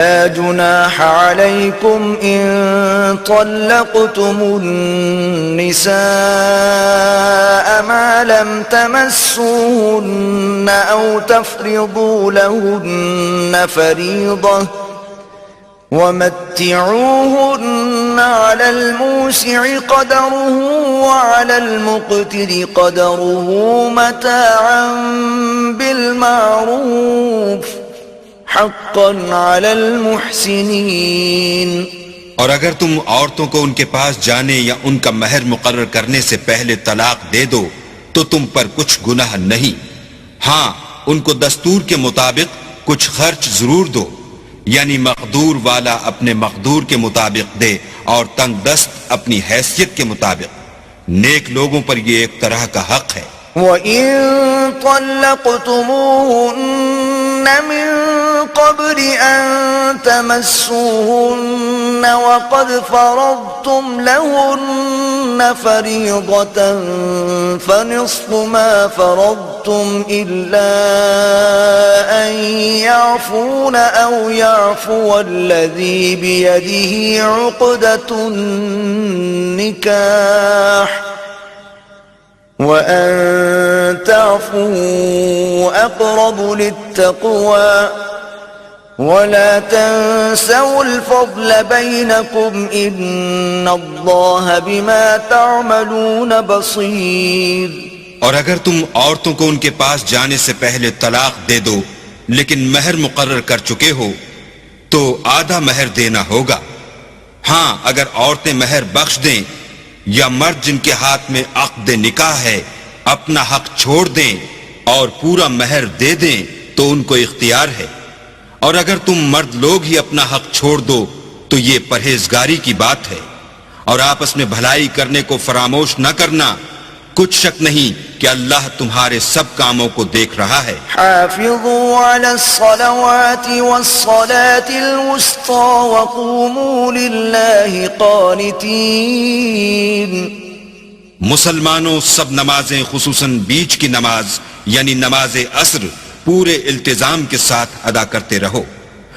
لا جناح عليكم إن طلقتم النساء ما لم تمسوهن أو تفرضوا لهن فريضة ومتعوهن على الموسع قدره وعلى المقتر قدره متاعا بالمعروف حقا على المحسنين. اور اگر تم عورتوں کو ان کے پاس جانے یا ان کا مہر مقرر کرنے سے پہلے طلاق دے دو تو تم پر کچھ گناہ نہیں. ہاں ان کو دستور کے مطابق کچھ خرچ ضرور دو، یعنی مقدور والا اپنے مقدور کے مطابق دے اور تنگ دست اپنی حیثیت کے مطابق. نیک لوگوں پر یہ ایک طرح کا حق ہے. وَإِن طَلَّقْتُمُوهُنَّ مِن قَبْلِ أَن تَمَسُّوهُنَّ وَقَدْ فَرَضْتُمْ لَهُنَّ فَرِيضَةً فَنِصْفُ مَا فَرَضْتُمْ إِلَّا أَن يَعْفُونَ أَوْ يَعْفُوَ الَّذِي بِيَدِهِ عُقْدَةُ النِّكَاحِ وَأَن تَعْفُوا أَقْرَبُ لِلتَّقْوَى وَلَا تَنسَوُا الْفَضْلَ بَيْنَكُمْ إِنَّ اللَّهَ بِمَا تَعْمَلُونَ بَصِيرٌ. اور اگر تم عورتوں کو ان کے پاس جانے سے پہلے طلاق دے دو لیکن مہر مقرر کر چکے ہو تو آدھا مہر دینا ہوگا. ہاں اگر عورتیں مہر بخش دیں یا مرد جن کے ہاتھ میں عقد نکاح ہے اپنا حق چھوڑ دیں اور پورا مہر دے دیں تو ان کو اختیار ہے. اور اگر تم مرد لوگ ہی اپنا حق چھوڑ دو تو یہ پرہیزگاری کی بات ہے. اور آپس میں بھلائی کرنے کو فراموش نہ کرنا، کچھ شک نہیں کہ اللہ تمہارے سب کاموں کو دیکھ رہا ہے. حافظوا على الصلوات والصلاة الوسطى وقوموا لله قانتين. مسلمانوں سب نمازیں خصوصاً بیچ کی نماز یعنی نماز عصر پورے التزام کے ساتھ ادا کرتے رہو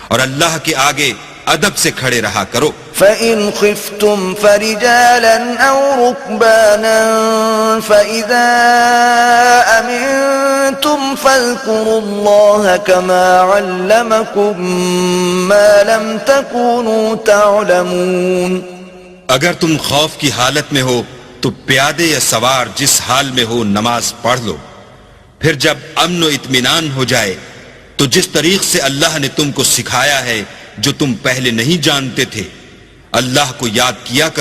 اور اللہ کے آگے ادب سے کھڑے رہا کرو. فَإِنْ خِفْتُمْ فَرِجَالًا أَوْ رُكْبَانًا فَإِذَا أَمِنْتُمْ فَاذْكُرُوا اللَّهَ كَمَا عَلَّمَكُمْ مَا لَمْ تَكُونُوا تَعْلَمُونَ. اگر تم خوف کی حالت میں ہو تو پیادے یا سوار جس حال میں ہو نماز پڑھ لو. پھر جب امن و اطمینان ہو جائے تو جس طریق سے اللہ نے تم کو سکھایا ہے جو تم پہلے نہیں جانتے تھے اللہ کو یاد کیا کرو.